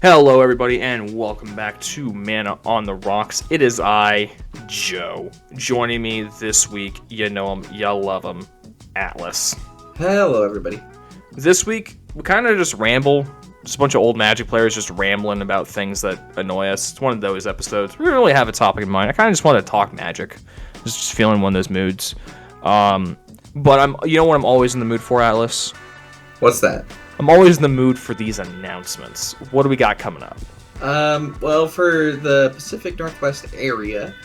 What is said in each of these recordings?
Hello, everybody, and welcome back to Mana on the Rocks. It is I, Joe. Joining me this week, you know him, you love him, Atlas. Hello, everybody. This week, we kind of just ramble. Just a bunch of old Magic players just rambling about things that annoy us. It's one of those episodes. We don't really have a topic in mind. I kind of just want to talk Magic. Just feeling one of those moods. But you know what I'm always in the mood for, Atlas? What's that? I'm always in the mood for these announcements. What do we got coming up? Well, for the Pacific Northwest area,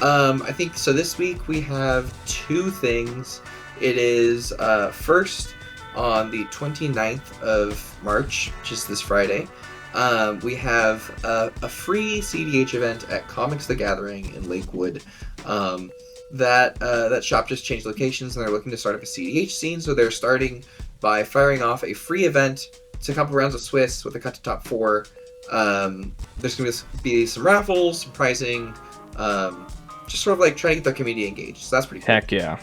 I think so. This week we have two things. It is first on the 29th of March, just this Friday. We have a free CDH event at Comics the Gathering in Lakewood. That shop just changed locations and they're looking to start up a CDH scene, so they're starting by firing off a free event. It's a couple rounds of Swiss with a cut to top 4. There's going to be some raffles, some pricing, just sort of like trying to get the community engaged. So that's pretty cool. Heck yeah.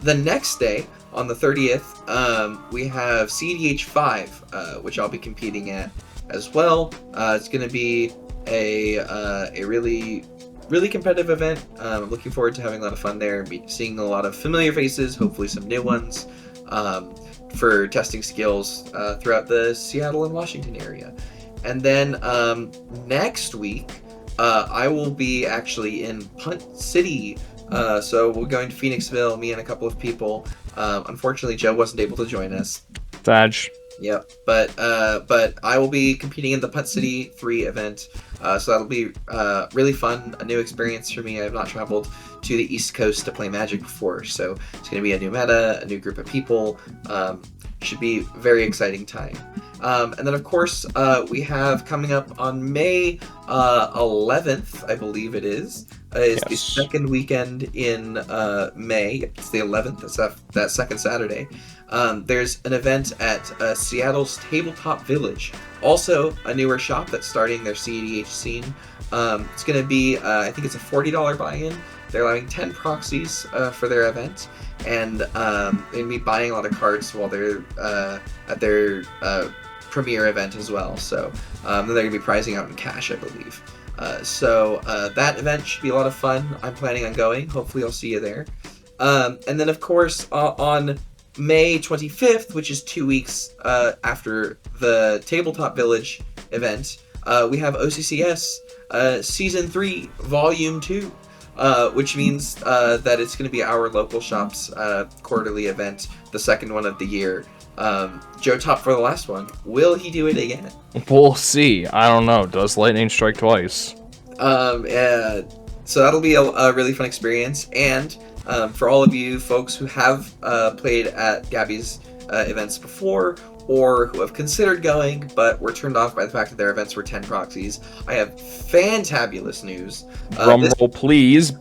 The next day, on the 30th, we have CDH 5, which I'll be competing at as well. It's going to be a really competitive event. I'm looking forward to having a lot of fun there, seeing a lot of familiar faces, hopefully some new ones, for testing skills throughout the Seattle and Washington area. And then next week, I will be actually in Punt City. So we're going to Phoenixville, me and a couple of people. Unfortunately, Joe wasn't able to join us. Fudge. Yep, but I will be competing in the Punt City 3 event, so that'll be really fun, a new experience for me. I have not traveled to the East Coast to play Magic before, so it's going to be a new meta, a new group of people. Should be a very exciting time. And then, of course, we have coming up on May 11th, I believe it is the second weekend in May. It's the 11th, it's that second Saturday. There's an event at Seattle's Tabletop Village, also a newer shop that's starting their CEDH scene. It's going to be, I think it's a $40 buy-in. They're allowing 10 proxies for their event, and they're going to be buying a lot of cards while they're at their premiere event as well. So then they're going to be pricing out in cash, I believe. So that event should be a lot of fun. I'm planning on going. Hopefully I'll see you there. And then, of course, on May 25th, which is 2 weeks after the Tabletop Village event, we have OCCS Season 3, Volume 2, which means that it's going to be our local shop's quarterly event, the second one of the year. Joe topped for the last one. Will he do it again? We'll see. I don't know. Does lightning strike twice? So that'll be a really fun experience, and for all of you folks who have played at Gabby's events before, or who have considered going but were turned off by the fact that their events were 10 proxies, I have fantabulous news. Roll, please.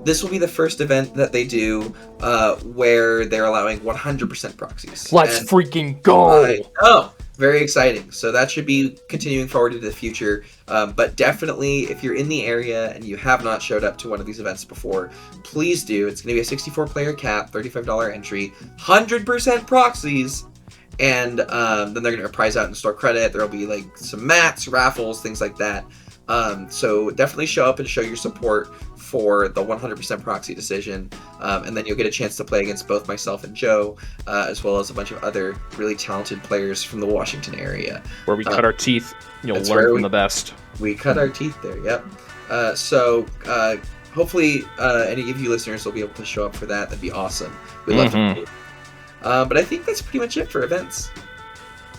This will be the first event that they do where they're allowing 100% proxies. Let's freaking go! Oh, very exciting. So that should be continuing forward into the future. But definitely, if you're in the area and you have not showed up to one of these events before, please do. It's going to be a 64-player cap, $35 entry, 100% proxies, and then they're going to prize out in store credit. There'll be like some mats, raffles, things like that. So definitely show up and show your support for the 100% proxy decision, and then you'll get a chance to play against both myself and Joe, as well as a bunch of other really talented players from the Washington area. Where we cut our teeth, you'll learn from the best. We cut our teeth there, yep. So hopefully any of you listeners will be able to show up for that. That'd be awesome. We'd love to meet. But I think that's pretty much it for events.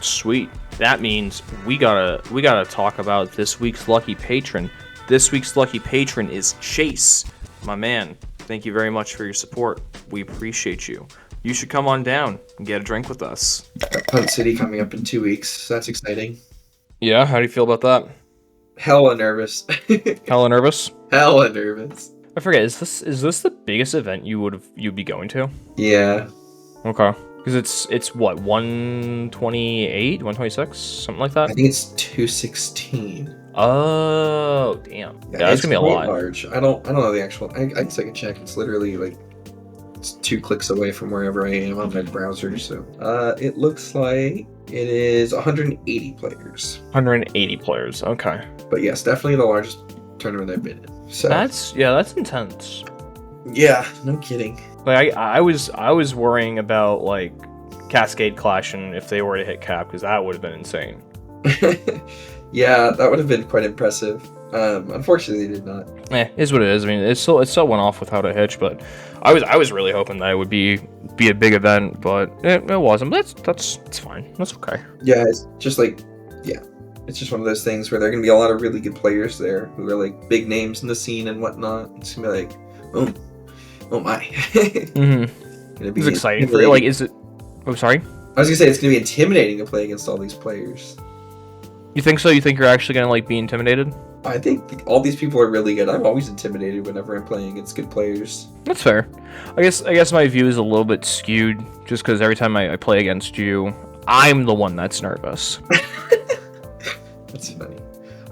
Sweet. That means we gotta talk about this week's lucky patron. This week's lucky patron is Chase. My man, thank you very much for your support. We appreciate you. You should come on down and get a drink with us. Punt City coming up in 2 weeks, so that's exciting. Yeah, how do you feel about that? Hella nervous. Hella nervous? Hella nervous. I forget, is this the biggest event you'd be going to? Yeah. Okay. Because it's what, 128, 126, something like that? I think it's 216. Oh, damn. Yeah, that's gonna be a lot. Large. I don't know the actual. I guess I can check. It's literally like It's 2 clicks away from wherever I am on my browser. So it looks like it is 180 players. 180 players. Okay. But yes, definitely the largest tournament I've been in. So That's intense. yeah, no kidding. Like I was worrying about like Cascade clashing if they were to hit cap, because that would have been insane. Yeah, that would have been quite impressive. Unfortunately, they did not. Is what it is. I mean, it still went off without a hitch, but I was really hoping that it would be a big event, but it wasn't. But that's fine. That's okay. Yeah, it's just like, yeah, it's just one of those things where there are gonna be a lot of really good players there who are like big names in the scene and whatnot. It's gonna be like, oh my. Mm-hmm. Gonna be It's exciting for like. Is it? Oh, sorry. I was gonna say it's gonna be intimidating to play against all these players. You think so? You think you're actually gonna like be intimidated? I think all these people are really good. I'm always intimidated whenever I'm playing against good players. That's fair. I guess my view is a little bit skewed, just because every time I play against you, I'm the one that's nervous. That's funny.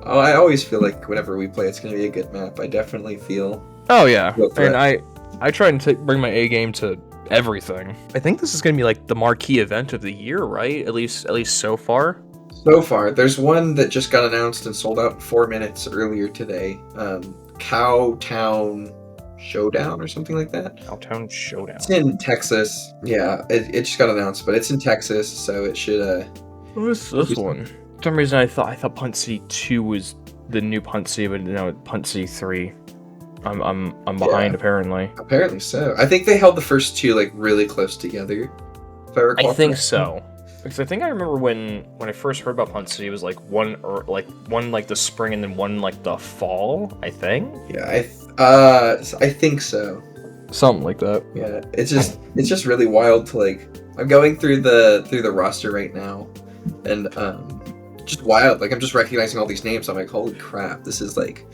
Oh, I always feel like whenever we play, it's gonna be a good map. I definitely feel. Oh yeah, and I try and bring my A game to everything. I think this is gonna be like the marquee event of the year, right? At least so far. So far, there's one that just got announced and sold out in 4 minutes earlier today. Cowtown Showdown or something like that. Cowtown Showdown. It's in Texas. Yeah, it just got announced, but it's in Texas, so it should. What is this one? For some reason, I thought Punt City 2 was the new Punt City, but no, Punt City 3. I'm behind, apparently. Apparently so. I think they held the first 2 like really close together. If I recall. I think so. Because I think I remember when I first heard about Punt City, it was like one the spring and then one like the fall, I think. Yeah, I think so. Something like that. Yeah, it's just really wild to like. I'm going through the roster right now, and just wild. Like I'm just recognizing all these names. I'm like, holy crap, this is like,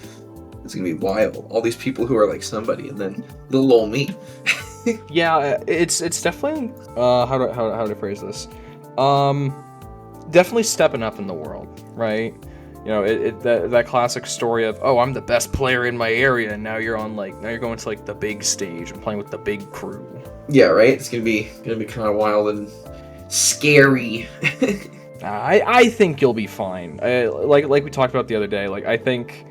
it's gonna be wild. All these people who are like somebody, and then little old me. Yeah, it's definitely how to phrase this. Definitely stepping up in the world, right? You know, that classic story of, oh, I'm the best player in my area, and now you're going to like the big stage and playing with the big crew. Yeah, right. It's gonna be kind of wild and scary. I think you'll be fine. Like we talked about the other day. Like I think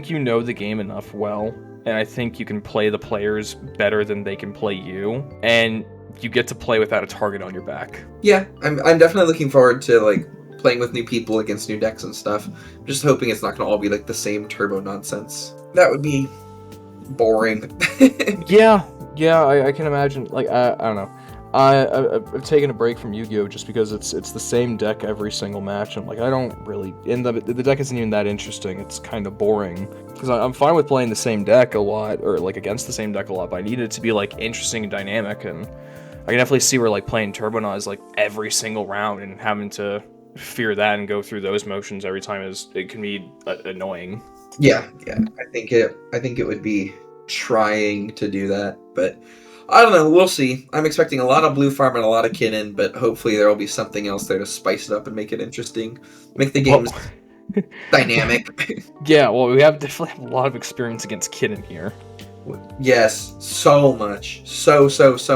you know the game enough well, and I think you can play the players better than they can play you, and you get to play without a target on your back. Yeah, I'm definitely looking forward to like playing with new people against new decks and stuff. I'm just hoping it's not going to all be like the same turbo nonsense. That would be boring. Yeah, I can imagine. Like I don't know. I've taken a break from Yu-Gi-Oh just because it's the same deck every single match. And like I don't really, the deck isn't even that interesting. It's kind of boring because I'm fine with playing the same deck a lot or like against the same deck a lot, but I need it to be like interesting and dynamic. And I can definitely see where like playing Turbonaut like every single round and having to fear that and go through those motions every time it can be annoying. Yeah. I think it would be trying to do that, but I don't know. We'll see. I'm expecting a lot of Blue Farm and a lot of Kinnan, but hopefully there will be something else there to spice it up and make it interesting, make the games dynamic. Yeah, well, we definitely have a lot of experience against Kinnan here. Yes, so much, so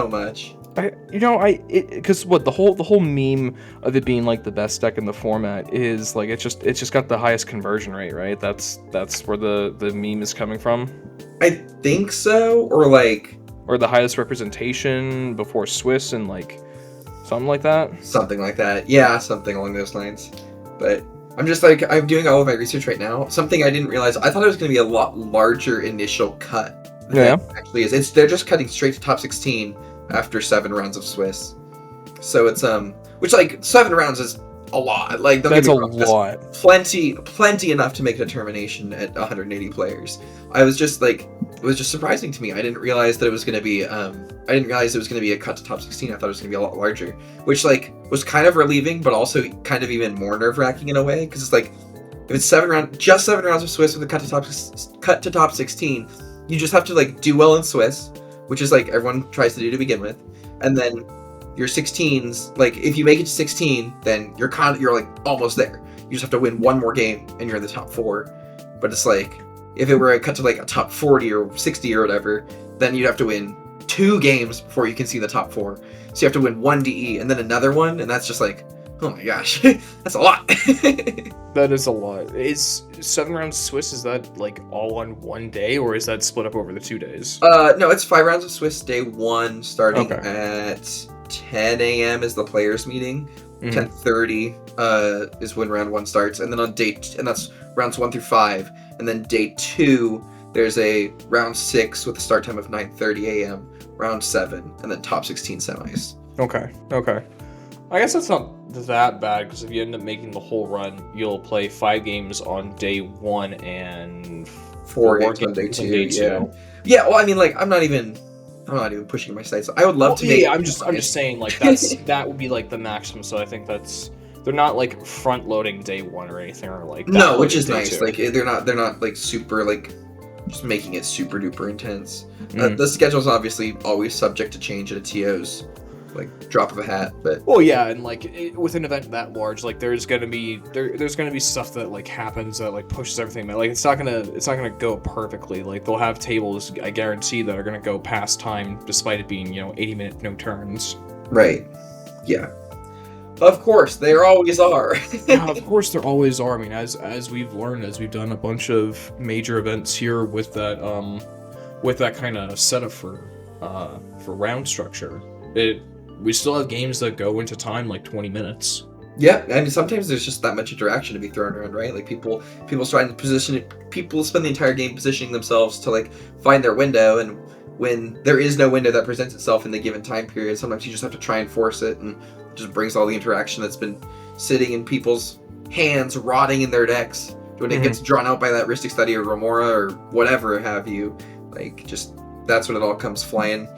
much. Because the whole meme of it being like the best deck in the format is like it's just got the highest conversion rate, right? That's where the meme is coming from. I think so, or the highest representation before Swiss and like something like that. Something like that, yeah, something along those lines. But I'm just like I'm doing all of my research right now. Something I didn't realize. I thought it was going to be a lot larger initial cut. Yeah, actually is. They're just cutting straight to top 16. After 7 rounds of Swiss, so it's which like 7 rounds is a lot. Like that's a lot. Plenty enough to make a determination at 180 players. It was just surprising to me. I didn't realize that it was going to be a cut to top 16. I thought it was going to be a lot larger, which like was kind of relieving, but also kind of even more nerve-wracking in a way because it's like if it's 7 rounds of Swiss with a cut to top 16, you just have to like do well in Swiss, which is like everyone tries to do to begin with, and then your 16s, like if you make it to 16, then you're like almost there. You just have to win one more game and you're in the top 4. But it's like if it were a cut to like a top 40 or 60 or whatever, then you'd have to win 2 games before you can see the top 4. So you have to win 1 DE and then another one, and that's just like, oh my gosh, that's a lot. That is a lot. Is 7 rounds of Swiss, is that like all on one day, or is that split up over the 2 days? No, it's 5 rounds of Swiss day 1, starting Okay. at 10 a.m. is the players' meeting. 10:30 is when round 1 starts, and then on and that's rounds 1 through 5, and then day 2 there's a round 6 with a start time of 9:30 a.m. round 7, and then top 16 semis. Okay. I guess that's not that bad, because if you end up making the whole run, you'll play 5 games on day 1 and 4 games on day 2. Yeah. Well, I mean, like, I'm not even pushing my sights. I would love to make. Yeah, I'm just saying, like, that would be like the maximum. So I think they're not like front loading day 1 or anything, or like that. No, which is nice. 2. Like, they're not like super like just making it super duper intense. The schedule's obviously always subject to change at a TO's like drop of a hat, but well, yeah, and like with an event that large, like there's gonna be stuff that like happens that like pushes everything back. Like it's not gonna go perfectly. Like they'll have tables, I guarantee, that are gonna go past time despite it being 80-minute no turns. Right. Yeah. Of course, there always are. Yeah, of course there always are. I mean, as we've learned, as we've done a bunch of major events here with that kind of setup for round structure, we still have games that go into time like 20 minutes. Yeah, I mean, sometimes there's just that much interaction to be thrown around, right? Like people trying to position it. People spend the entire game positioning themselves to like find their window, and when there is no window that presents itself in the given time period, sometimes you just have to try and force it, and it just brings all the interaction that's been sitting in people's hands, rotting in their decks. When it gets drawn out by that Ristic study or Remora or whatever have you, like just that's when it all comes flying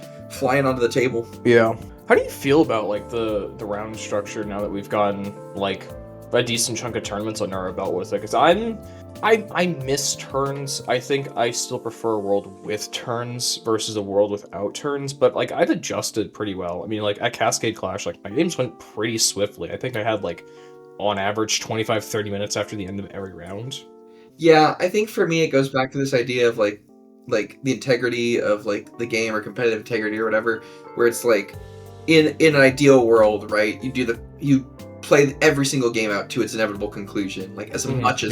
onto the table. Yeah. How do you feel about like the round structure now that we've gotten like a decent chunk of tournaments under our belt with it? Because I miss turns. I think I still prefer a world with turns versus a world without turns, but like I've adjusted pretty well. I mean, like at Cascade Clash, like my games went pretty swiftly. I think I had like on average 25-30 minutes after the end of every round. Yeah, I think for me it goes back to this idea of like the integrity of like the game, or competitive integrity or whatever, where it's like in an ideal world, right? You play every single game out to its inevitable conclusion, like as much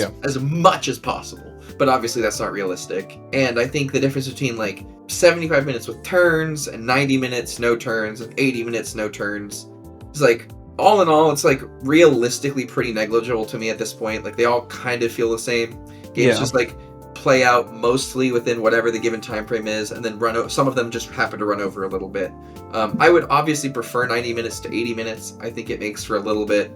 as possible. But obviously that's not realistic. And I think the difference between like 75 minutes with turns and 90 minutes no turns and 80 minutes no turns is like, all in all, it's like realistically pretty negligible to me at this point. Like they all kind of feel the same. Games just like play out mostly within whatever the given time frame is, and then some of them just happen to run over a little bit. I would obviously prefer 90 minutes to 80 minutes. I think it makes for a little bit,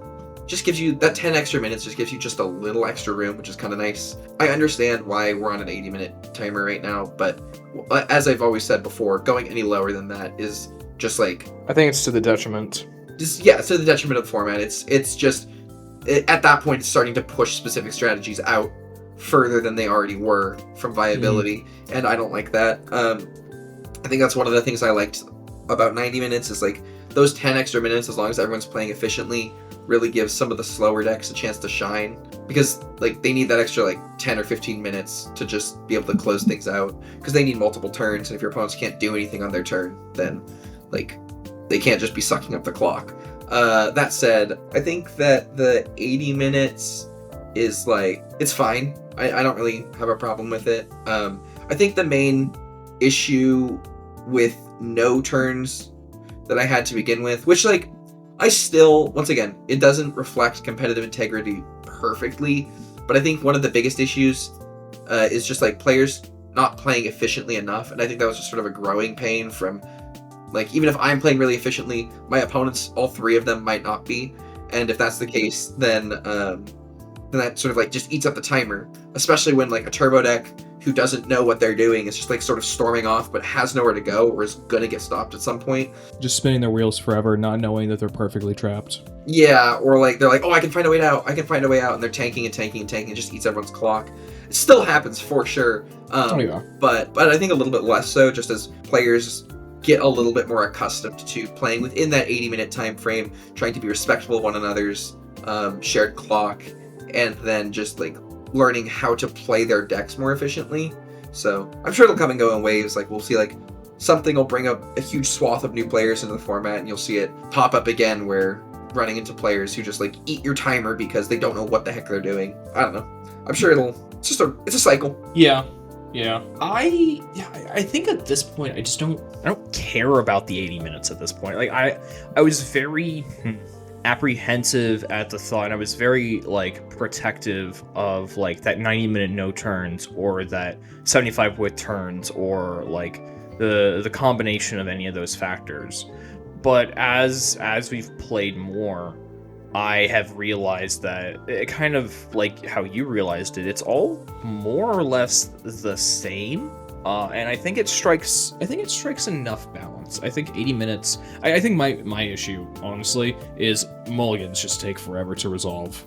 just gives you that 10 extra minutes, just gives you just a little extra room, which is kind of nice. I understand why we're on an 80-minute timer right now, but as I've always said before, going any lower than that is just like, I think it's to the detriment. it's to the detriment of the format. It's just at that point it's starting to push specific strategies out further than they already were from viability, and I don't like that. I think that's one of the things I liked about 90 minutes is like those 10 extra minutes, as long as everyone's playing efficiently, really gives some of the slower decks a chance to shine, because like they need that extra like 10 or 15 minutes to just be able to close things out, because they need multiple turns, and if your opponents can't do anything on their turn, then like they can't just be sucking up the clock. That said, I think that the 80 minutes is like, it's fine. I don't really have a problem with it. I think the main issue with no turns that I had to begin with, which like I still, once again, it doesn't reflect competitive integrity perfectly, but I think one of the biggest issues is just like players not playing efficiently enough, and I think that was just sort of a growing pain from like, even if I'm playing really efficiently, my opponents, all 3 of them, might not be, and if that's the case, then that sort of like just eats up the timer, especially when like a turbo deck who doesn't know what they're doing is just like sort of storming off but has nowhere to go, or is gonna get stopped at some point. Just spinning their wheels forever, not knowing that they're perfectly trapped. Yeah, or like they're like, oh, I can find a way out, and they're tanking, it just eats everyone's clock. It still happens for sure, but I think a little bit less so, just as players get a little bit more accustomed to playing within that 80-minute time frame, trying to be respectful of one another's shared clock, and then just like learning how to play their decks more efficiently. So I'm sure it'll come and go in waves. Like we'll see like something will bring up a huge swath of new players into the format, and you'll see it pop up again where running into players who just like eat your timer because they don't know what the heck they're doing. I don't know. I'm sure it's a cycle. Yeah. I think at this point I don't care about the 80 minutes at this point. Like I was very apprehensive at the thought, and I was very like protective of like that 90-minute no turns or that 75 with turns or like the combination of any of those factors. But as we've played more, I have realized that it kind of like how you realized it. It's all more or less the same, and I think it strikes enough balance. I think 80 minutes. I think my issue honestly is mulligans just take forever to resolve.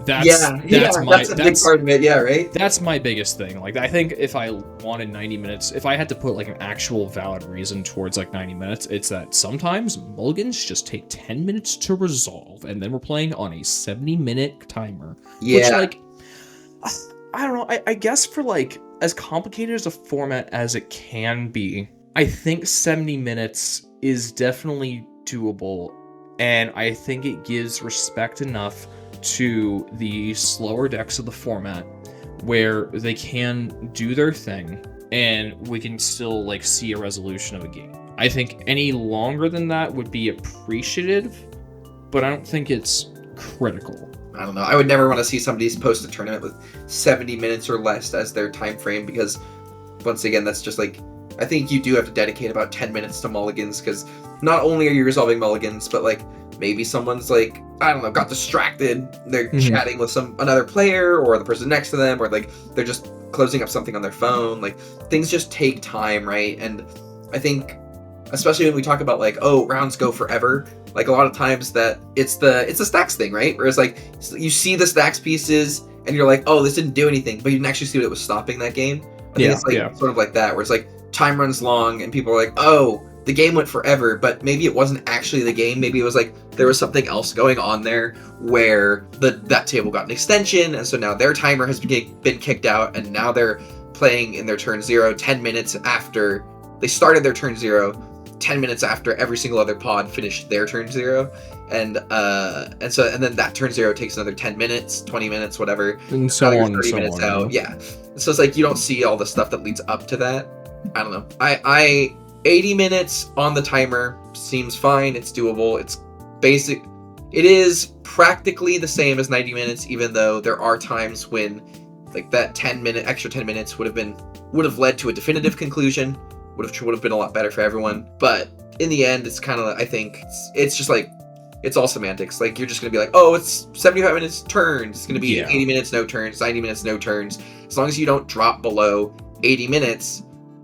That's a big part of it. Yeah, right. That's my biggest thing. Like, I think if I wanted 90 minutes, if I had to put like an actual valid reason towards like 90 minutes, it's that sometimes mulligans just take 10 minutes to resolve, and then we're playing on a 70-minute timer. Yeah. Which, like, I don't know. I guess for like as complicated as a format as it can be, I think 70 minutes is definitely doable, and I think it gives respect enough to the slower decks of the format where they can do their thing and we can still like see a resolution of a game. I think any longer than that would be appreciative, but I don't think it's critical. I don't know. I would never want to see somebody's post a tournament with 70 minutes or less as their time frame, because once again, that's just like, I think you do have to dedicate about 10 minutes to mulligans, because not only are you resolving mulligans, but like maybe someone's like, I don't know, got distracted. They're chatting with another player or the person next to them, or like they're just closing up something on their phone. Like, things just take time, right? And I think, especially when we talk about like, oh, rounds go forever, like a lot of times that it's the stacks thing, right? Whereas like you see the stacks pieces and you're like, oh, this didn't do anything, but you didn't actually see what it was stopping that game. I think it's like sort of like that, where it's like time runs long and people are like, oh, the game went forever, but maybe it wasn't actually the game. Maybe it was like there was something else going on there where that table got an extension, and so now their timer has been kicked out, and now they're playing in their turn 0 10 minutes after they started their turn 0, 10 minutes after every single other pod finished their turn 0, and then that turn 0 takes another 10 minutes, 20 minutes, whatever, and so on, 30 minutes out. Yeah, so it's like you don't see all the stuff that leads up to that. I don't know. I 80 minutes on the timer seems fine. It's doable. It's basic. It is practically the same as 90 minutes, even though there are times when like that extra 10 minutes would have led to a definitive conclusion, would have been a lot better for everyone. But in the end, it's kind of, I think it's just like, it's all semantics. Like, you're just going to be like, oh, it's 75 minutes turns. It's going to be 80 minutes, no turns, 90 minutes, no turns. As long as you don't drop below 80 minutes.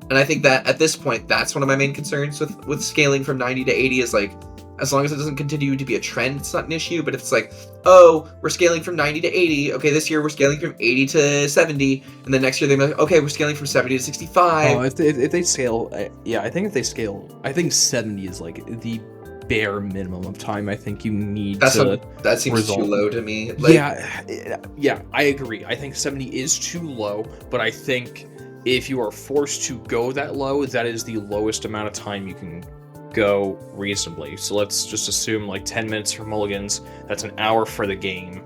And I think that at this point, that's one of my main concerns with scaling from 90 to 80 is like, as long as it doesn't continue to be a trend, it's not an issue. But if it's like, oh, we're scaling from 90 to 80. Okay, this year we're scaling from 80 to 70. And then next year they're like, okay, we're scaling from 70 to 65. Oh, if they scale, I think if they scale, I think 70 is like the bare minimum of time I think you need that seems resolve. Too low to me. Like, yeah, I agree. I think 70 is too low, but I think if you are forced to go that low, that is the lowest amount of time you can go reasonably. So let's just assume like 10 minutes for mulligans, that's an hour for the game.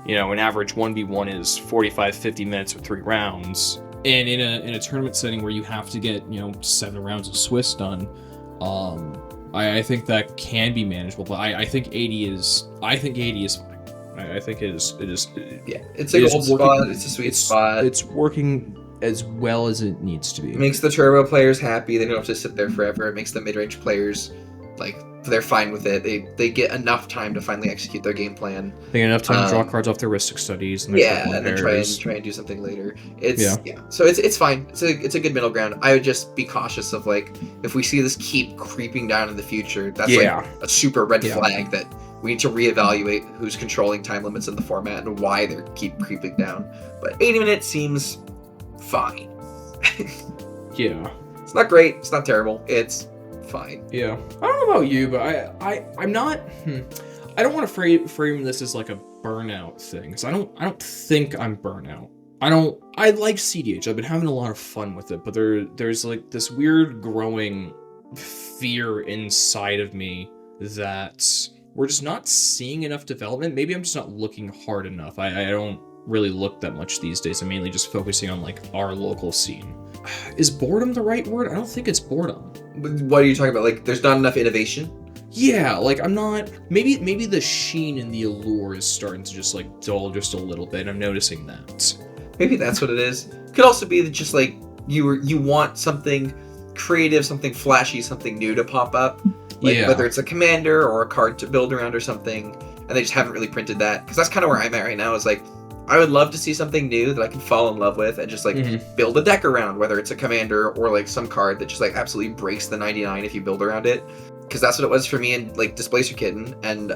You know, an average 1v1 is 45-50 minutes with 3 rounds. And in a tournament setting where you have to get, 7 rounds of Swiss done, I think that can be manageable. But I think 80 is fine. I think it is. Yeah, it's a gold spot. It's a sweet spot. It's working as well as it needs to be. It makes the turbo players happy. They don't have to sit there forever. It makes the mid-range players, like, they're fine with it. They get enough time to finally execute their game plan. They get enough time to draw cards off their Ristic studies. And then try and do something later. So it's fine. It's a good middle ground. I would just be cautious of, like, if we see this keep creeping down in the future, that's like a super red flag that we need to reevaluate who's controlling time limits in the format and why they keep creeping down. But 80 minutes seems fine. It's not great. It's not terrible. It's fine. Yeah. I don't know about you, but I'm not. I don't want to frame this as like a burnout thing. So I don't think I'm burnout. I like CDH. I've been having a lot of fun with it, but there's like this weird growing fear inside of me that we're just not seeing enough development. Maybe I'm just not looking hard enough. I don't really look that much these days. I'm mainly just focusing on like our local scene. Is boredom the right word? I don't think it's boredom. What are you talking about? Like, there's not enough innovation? Yeah, like I'm not. Maybe the sheen and the allure is starting to just like dull just a little bit. I'm noticing that. Maybe that's what it is. Could also be that just like you want something creative, something flashy, something new to pop up. Like, Yeah. whether it's a commander or a card to build around or something, and they just haven't really printed that. Because that's kind of where I'm at right now. Is like, I would love to see something new that I can fall in love with and just like build a deck around, whether it's a commander or like some card that just like absolutely breaks the 99 if you build around it. Because that's what it was for me in like Displacer Kitten, and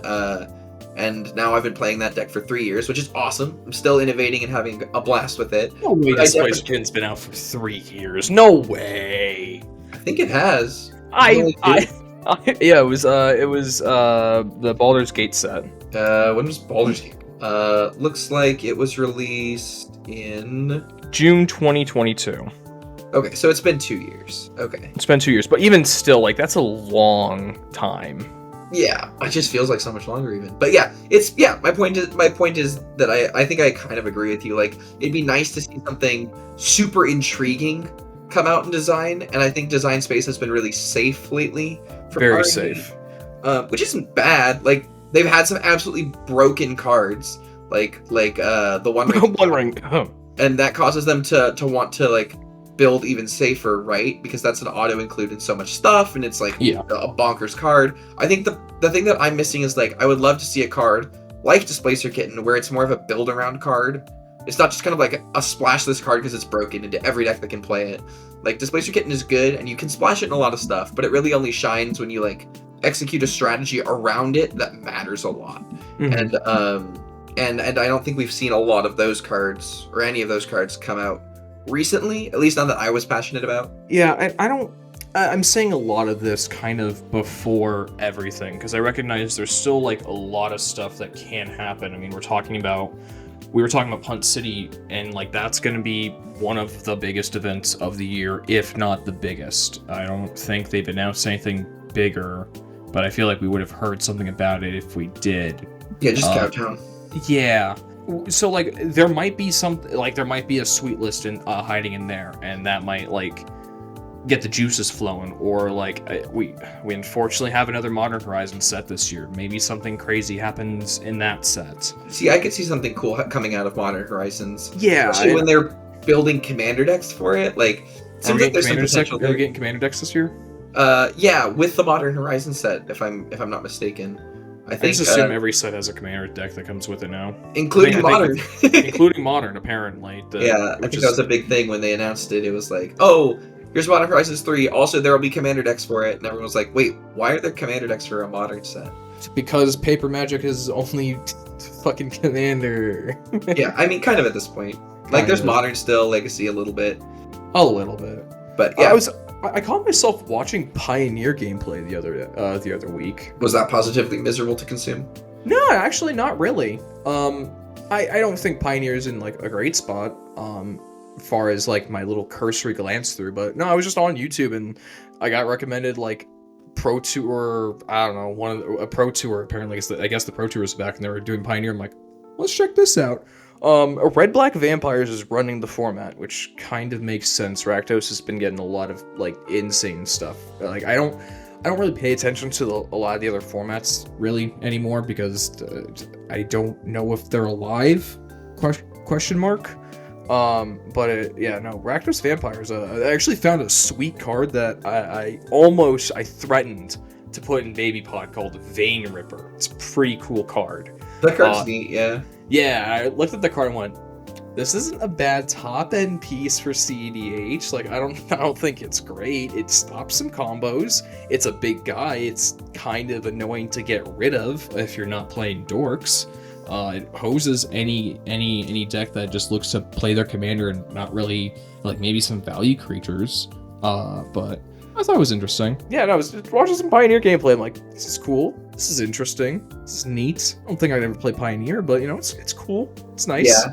now I've been playing that deck for 3 years, which is awesome. I'm still innovating and having a blast with it. No way, Displacer Kitten's been out for 3 years. No way. I think it has. Yeah, it was the Baldur's Gate set. When was Baldur's Gate? Looks like it was released in June 2022. Okay, so it's been 2 years. Okay. It's been 2 years, but even still, like, that's a long time. Yeah, it just feels like so much longer even. But yeah, my point is that I think I kind of agree with you. Like, it'd be nice to see something super intriguing come out in design, and I think Design Space has been really safe lately. Very safe. Which isn't bad. Like, they've had some absolutely broken cards, like the One Ring. One Ring. And that causes them to want to like build even safer, right? Because that's an auto include in so much stuff, and it's like a bonkers card. I think the thing that I'm missing is like, I would love to see a card like Displacer Kitten where it's more of a build around card. It's not just kind of like a splash this card because it's broken into every deck that can play it. Like, Displacer Kitten is good and you can splash it in a lot of stuff, but it really only shines when you like execute a strategy around it that matters a lot. And I don't think we've seen a lot of those cards or any of those cards come out recently, at least none that I was passionate about. Yeah, I'm saying a lot of this kind of before everything, because I recognize there's still like a lot of stuff that can happen. I mean, we were talking about Punt City, and like that's going to be one of the biggest events of the year, if not the biggest. I don't think they've announced anything bigger, but I feel like we would have heard something about it if we did. Yeah, just Cowtown. Yeah. So like there might be a sweet list in hiding in there, and that might like get the juices flowing. Or like we unfortunately have another Modern Horizons set this year. Maybe something crazy happens in that set. See, I could see something cool coming out of Modern Horizons. Yeah, especially when they're building commander decks for it. Like, seems like there's some potential. Are we getting commander decks this year? Yeah, with the Modern Horizons set, if I'm not mistaken. I think, just assume every set has a commander deck that comes with it now, including Modern. Including Modern, apparently. I think that was a big thing when they announced it. It was like, oh, here's Modern Horizons 3. Also, there will be commander decks for it, and everyone was like, wait, why are there commander decks for a Modern set? Because Paper Magic is only fucking commander. Yeah, I mean, kind of at this point. Like, there's Modern still, Legacy a little bit. A little bit. But yeah. I caught myself watching Pioneer gameplay the other week. Was that positively miserable to consume? No, actually not really. I don't think Pioneer's in like a great spot, as far as like my little cursory glance through, but no, I was just on YouTube and I got recommended like Pro Tour, I don't know, a Pro Tour apparently. I guess the Pro Tour is back and they were doing Pioneer. I'm like, let's check this out. Red Black Vampires is running the format, which kind of makes sense. Rakdos has been getting a lot of like insane stuff. Like I don't really pay attention to a lot of the other formats really anymore because I don't know if they're alive. Question mark. Rakdos Vampires. I actually found a sweet card that I threatened to put in Baby Pod called Vein Ripper. It's a pretty cool card. That card's neat, yeah. Yeah, I looked at the card and went, this isn't a bad top-end piece for CEDH. Like, I don't think it's great. It stops some combos. It's a big guy. It's kind of annoying to get rid of if you're not playing Dorks. It hoses any deck that just looks to play their commander and not really, like, maybe some value creatures. But I thought it was interesting. Yeah, no, I was watching some Pioneer gameplay. I'm like, this is cool. This is interesting. This is neat. I don't think I'd ever play Pioneer, but, you know, it's cool. It's nice. Yeah.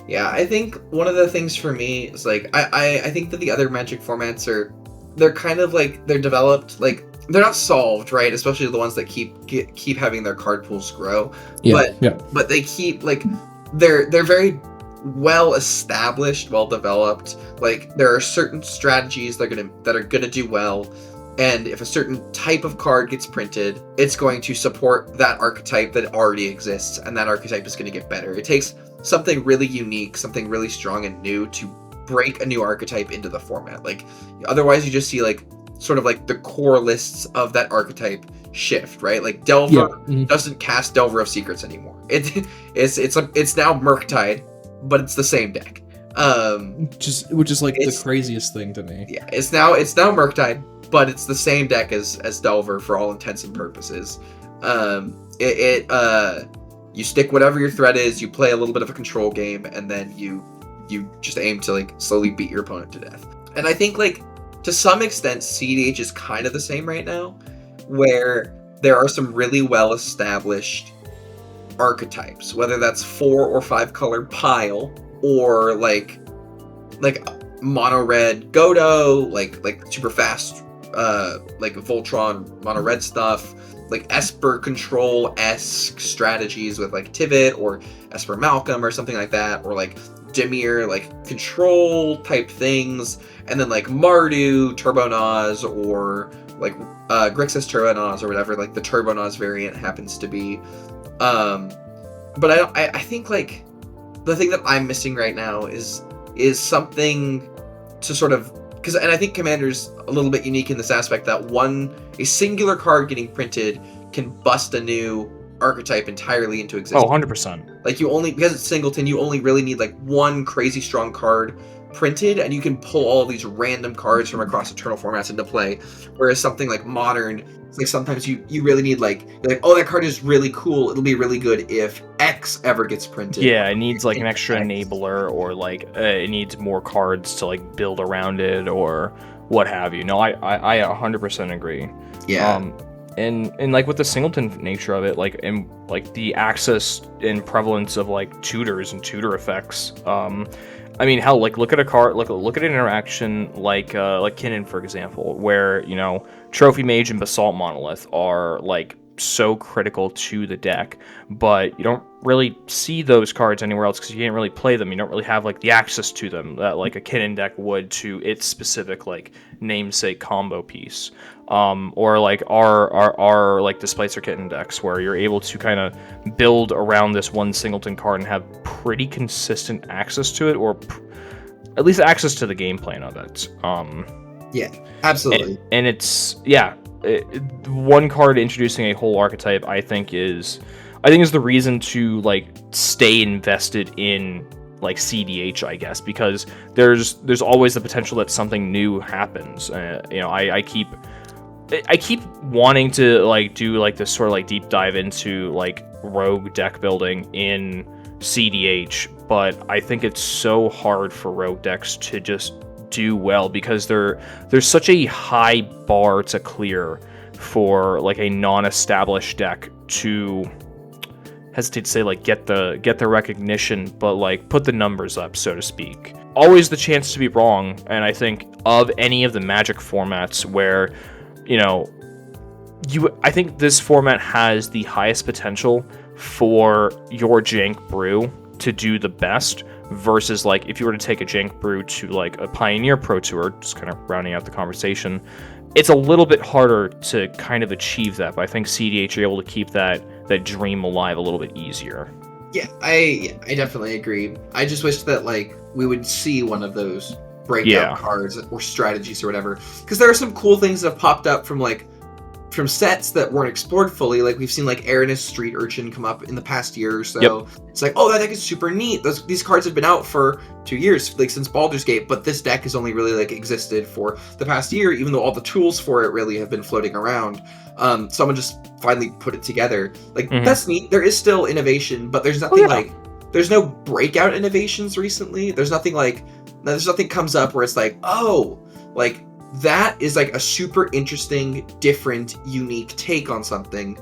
Yeah, I think one of the things for me is like I think that the other Magic formats they're kind of like they're developed like they're not solved, right? Especially the ones that keep having their card pools grow. Yeah, But they keep like they're very well established, well developed. Like there are certain strategies that are gonna do well, and if a certain type of card gets printed, it's going to support that archetype that already exists, and that archetype is going to get better. It takes something really unique, something really strong and new to break a new archetype into the format. Like otherwise you just see like sort of like the core lists of that archetype shift, right? Like Delver doesn't cast Delver of Secrets anymore. It's now Murktide, but it's the same deck. Which is like the craziest thing to me. Yeah, it's now Murktide, but it's the same deck as Delver for all intents and purposes. You stick whatever your threat is, you play a little bit of a control game, and then you just aim to like slowly beat your opponent to death. And I think like to some extent CDH is kind of the same right now, where there are some really well established archetypes, whether that's 4 or 5 color pile or like mono red Godo, like super fast like Voltron mono red stuff, like Esper control-esque strategies with like Tivit or Esper Malcolm or something like that, or like Dimir like control type things, and then like Mardu Turbonaz or like Grixis Turbonaz or whatever like the Turbonaz variant happens to be. But I think like the thing that I'm missing right now is something to sort of and I think Commander's a little bit unique in this aspect that a singular card getting printed can bust a new archetype entirely into existence. 100%. Like because it's singleton, you only really need like one crazy strong card printed, and you can pull all these random cards from across Eternal formats into play. Whereas something like Modern, it's like sometimes you really need like oh, that card is really cool. It'll be really good if X ever gets printed. Yeah, it needs like an extra enabler, or like it needs more cards to like build around it, or what have you. No, I 100% agree. Yeah. And like with the singleton nature of it, like and like the access and prevalence of like tutors and tutor effects. I mean, hell, like look at a card, look at an interaction like Kinnan, for example, where Trophy Mage and Basalt Monolith are like so critical to the deck, but you don't really see those cards anywhere else because you can't really play them. You don't really have like the access to them that like a Kinnan deck would to its specific like namesake combo piece. Or like our like Displacer Kitten decks, where you're able to kind of build around this one singleton card and have pretty consistent access to it, or at least access to the game plan of it. Yeah, absolutely. And it's one card introducing a whole archetype. I think is the reason to like stay invested in like CDH, I guess, because there's always the potential that something new happens. I keep wanting to like do like this sort of like deep dive into like rogue deck building in CDH, but I think it's so hard for rogue decks to just do well because there's such a high bar to clear for like a non-established deck to, hesitate to say like get the recognition, but like put the numbers up, so to speak. Always the chance to be wrong, and I think of any of the Magic formats where I think this format has the highest potential for your Jank Brew to do the best versus like if you were to take a Jank Brew to like a Pioneer Pro Tour, just kind of rounding out the conversation, it's a little bit harder to kind of achieve that, but I think CDH are able to keep that dream alive a little bit easier. Yeah, I definitely agree. I just wish that like we would see one of those breakout cards or strategies or whatever, because there are some cool things that have popped up from sets that weren't explored fully. Like we've seen like Aranis Street Urchin come up in the past year or so. Yep. It's like, oh, that deck is super neat. These cards have been out for 2 years, like since Baldur's Gate, but this deck has only really like existed for the past year, even though all the tools for it really have been floating around. Someone just finally put it together. Like that's neat. There is still innovation, but there's nothing there's no breakout innovations recently. There's nothing comes up where it's like, oh, like that is like a super interesting, different, unique take on something.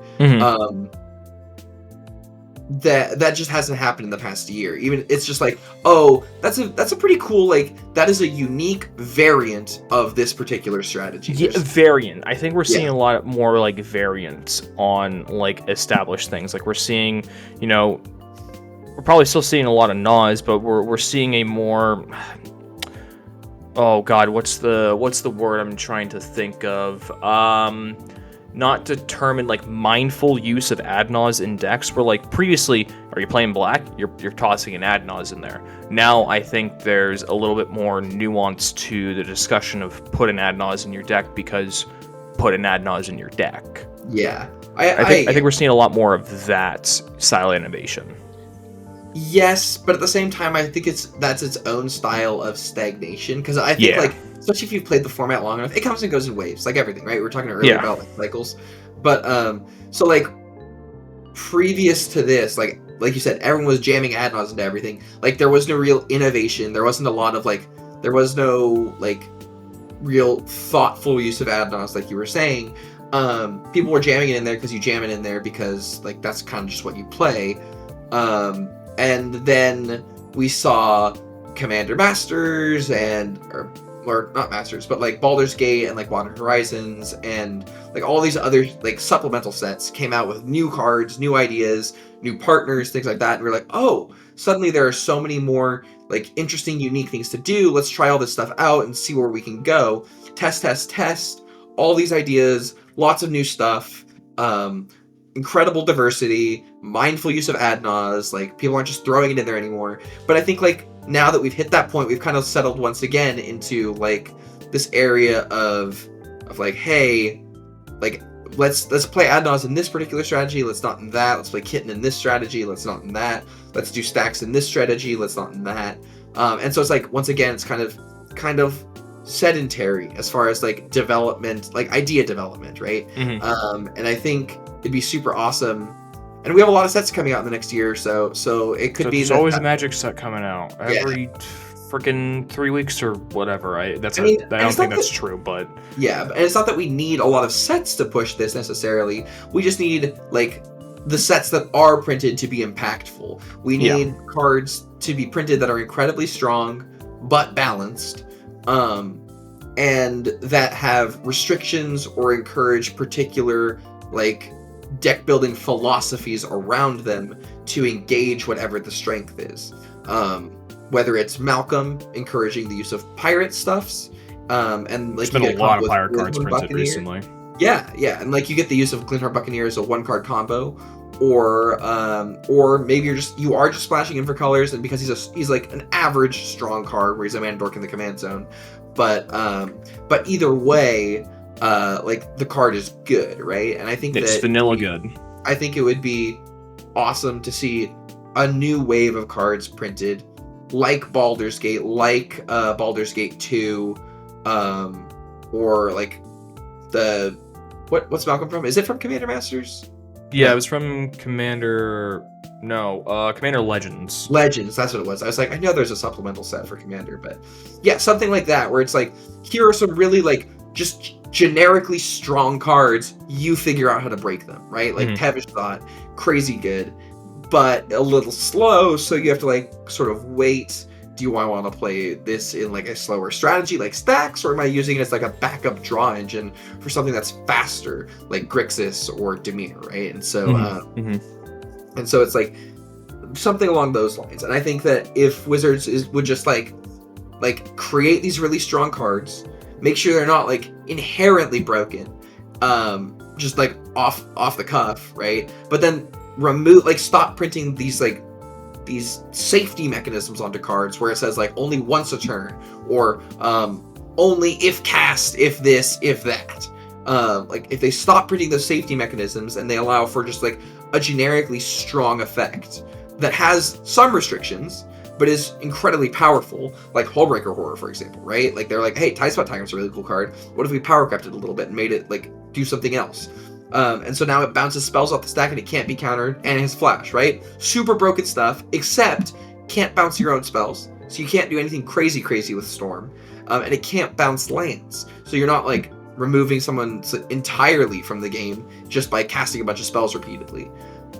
that just hasn't happened in the past year. Even it's just like, oh, that's a pretty cool, like, that is a unique variant of this particular strategy. Yeah, variant. I think we're seeing Yeah. a lot more like variants on like established things. Like we're seeing, you know, we're probably still seeing a lot of Nas, but we're seeing a more, oh god, what's the word I'm trying to think of? Not determined, like mindful use of ad nos in decks. Where like previously, are you playing black? You're tossing an ad nos in there. Now I think there's a little bit more nuance to the discussion of put an ad nos in your deck because put an ad nos in your deck. Yeah. I think we're seeing a lot more of that style innovation. Yes, but at the same time, I think that's its own style of stagnation. Because I think, like, especially if you've played the format long enough, it comes and goes in waves, like everything, right? We were talking earlier about like cycles, but so like previous to this, like you said, everyone was jamming ad-nos into everything. Like there was no real innovation. There wasn't a lot of like, there was no like real thoughtful use of ad-nos, like you were saying. People were jamming it in there because you jam it in there because like that's kind of just what you play. And then we saw Commander Masters and or not Masters, but like Baldur's Gate and like Modern Horizons and like all these other like supplemental sets came out with new cards, new ideas, new partners, things like that. And we're like, oh, suddenly there are so many more like interesting, unique things to do. Let's try all this stuff out and see where we can go. Test. All these ideas, lots of new stuff. Incredible diversity, mindful use of ad-nos, like people aren't just throwing it in there anymore. But I think like now that we've hit that point, we've kind of settled once again into like this area of like, hey, like let's play ad-nos in this particular strategy, let's not in that. Let's play kitten in this strategy, let's not in that. Let's do stacks in this strategy, let's not in that. And so it's like once again it's kind of sedentary as far as like development, like idea development, right? Mm-hmm. And I think it'd be super awesome, and we have a lot of sets coming out in the next year, so it could be. There's always a Magic set coming out every freaking 3 weeks or whatever. I don't think that's true, but yeah, and it's not that we need a lot of sets to push this necessarily. We just need like the sets that are printed to be impactful. We need cards to be printed that are incredibly strong but balanced, and that have restrictions or encourage particular like deck building philosophies around them to engage whatever the strength is. Whether it's Malcolm encouraging the use of pirate stuffs, and like there's been a lot of pirate cards printed recently. Yeah, and like you get the use of Glinthorpe Buccaneer as a 1-card combo, or maybe you are just splashing in for colors, and because he's like an average strong card where he's a mana dork in the command zone, but either way, like the card is good, right? And I think it's vanilla good. I think it would be awesome to see a new wave of cards printed, like Baldur's Gate, like Baldur's Gate 2, or like the what's Malcolm from? Is it from Commander Masters? Yeah, it was from Commander Legends. Legends, that's what it was. I was like, I know there's a supplemental set for Commander, but yeah, something like that where it's like, here are some really like just generically strong cards, you figure out how to break them, right? Like Tevish thought, crazy good, but a little slow, so you have to like sort of wait. Do you want to play this in like a slower strategy like stacks, or am I using it as like a backup draw engine for something that's faster like Grixis or Demeanor, right? And so and so it's like something along those lines. And I think that if Wizards would just like create these really strong cards, make sure they're not like inherently broken, just like off the cuff, right? But then stop printing these safety mechanisms onto cards where it says like only once a turn, or only if cast, if this, if that. Like if they stop printing those safety mechanisms and they allow for just like a generically strong effect that has some restrictions but is incredibly powerful, like Hullbreaker Horror, for example, right? Like they're like, hey, Tidespot Tiger's a really cool card. What if we power crept it a little bit and made it like do something else? And so now it bounces spells off the stack and it can't be countered, and it has flash, right? Super broken stuff, except can't bounce your own spells, so you can't do anything crazy with Storm, and it can't bounce lands, so you're not like removing someone entirely from the game just by casting a bunch of spells repeatedly.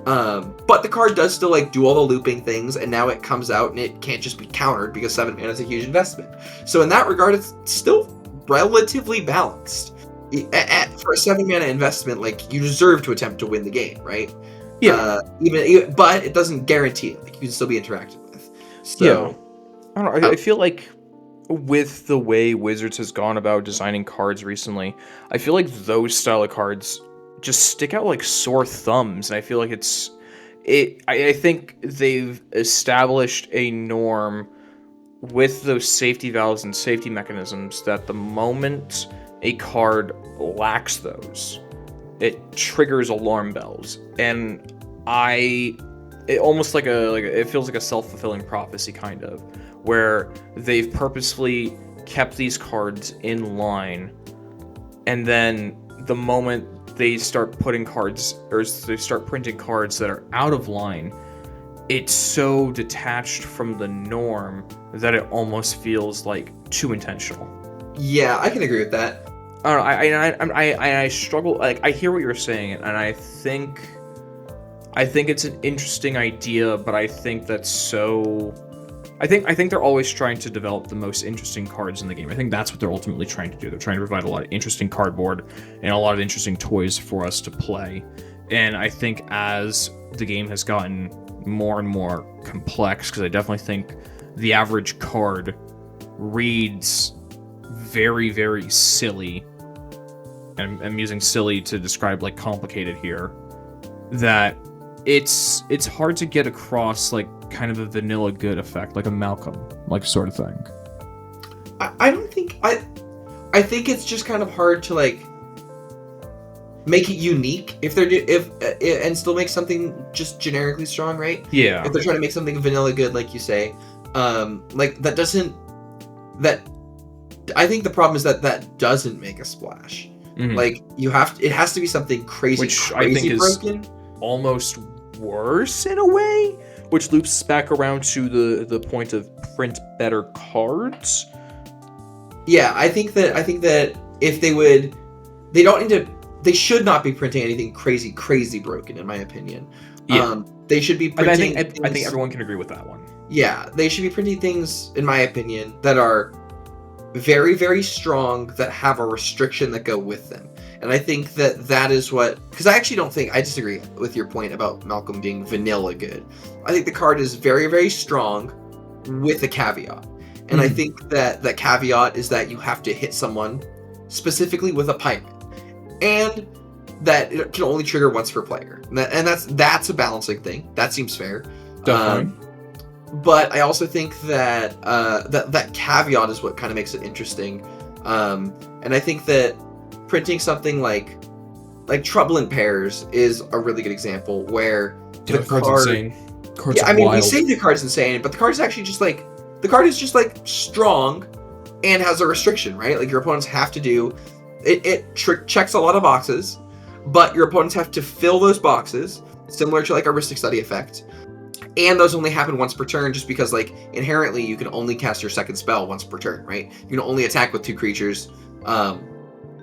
But the card does still like do all the looping things, and now it comes out and it can't just be countered because 7 mana is a huge investment. So in that regard, it's still relatively balanced. For a 7 mana investment, like, you deserve to attempt to win the game, right? Yeah. But it doesn't guarantee it. Like, you can still be interacted with. So, yeah. I don't know. I feel like with the way Wizards has gone about designing cards recently, I feel like those style of cards just stick out like sore thumbs, and I feel like I think they've established a norm with those safety valves and safety mechanisms that the moment a card lacks those, it triggers alarm bells, and it almost it feels like a self-fulfilling prophecy kind of, where they've purposefully kept these cards in line, and then the moment they start putting cards, or they start printing cards that are out of line, it's so detached from the norm that it almost feels like too intentional. Yeah, I can agree with that. I don't know. I struggle. Like, I hear what you're saying, and I think it's an interesting idea, but I think that's so. I think they're always trying to develop the most interesting cards in the game. I think that's what they're ultimately trying to do. They're trying to provide a lot of interesting cardboard and a lot of interesting toys for us to play. And I think as the game has gotten more and more complex, because I definitely think the average card reads very, very silly, and I'm using silly to describe like complicated here, that it's hard to get across like kind of a vanilla good effect, like a Malcolm like sort of thing. I don't think I think it's just kind of hard to like make it unique and still make something just generically strong, right? Yeah. If they're trying to make something vanilla good, like you say, like that doesn't. That I think the problem is that doesn't make a splash. Mm-hmm. Like it has to be something crazy, which I think broken. Is almost worse in a way, which loops back around to the point of print better cards. Yeah, I think that if they should not be printing anything crazy broken, in my opinion. Yeah. They should be printing. I think everyone can agree with that one. Yeah, they should be printing things, in my opinion, that are very, very strong, that have a restriction that go with them. And I think that is what... Because I disagree with your point about Malcolm being vanilla good. I think the card is very, very strong with a caveat. And I think that caveat is that you have to hit someone specifically with a pirate. And that it can only trigger once per player. And that's a balancing thing. That seems fair. Definitely. But I also think that that caveat is what kind of makes it interesting. And I think that printing something like Trouble in Pairs is a really good example where the card's insane. We say the card's insane, but the card is actually just like strong and has a restriction, right? Like, your opponents have to do it checks a lot of boxes, but your opponents have to fill those boxes, similar to like a Ristic study effect. And those only happen once per turn, just because, like, inherently you can only cast your second spell once per turn, right? You can only attack with 2 creatures,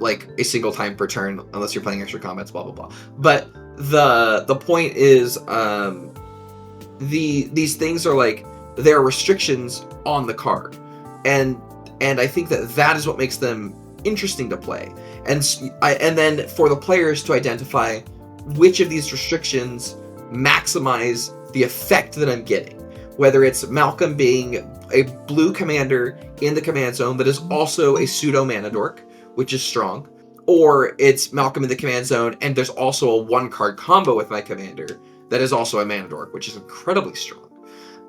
like, a single time per turn, unless you're playing extra combats, blah, blah, blah. But the point is, these things are, like, there are restrictions on the card. And I think that is what makes them interesting to play. And then for the players to identify which of these restrictions maximize the effect that I'm getting, whether it's Malcolm being a blue commander in the command zone that is also a pseudo mana dork, which is strong, or it's Malcolm in the command zone and there's also a 1-card combo with my commander that is also a mana dork, which is incredibly strong.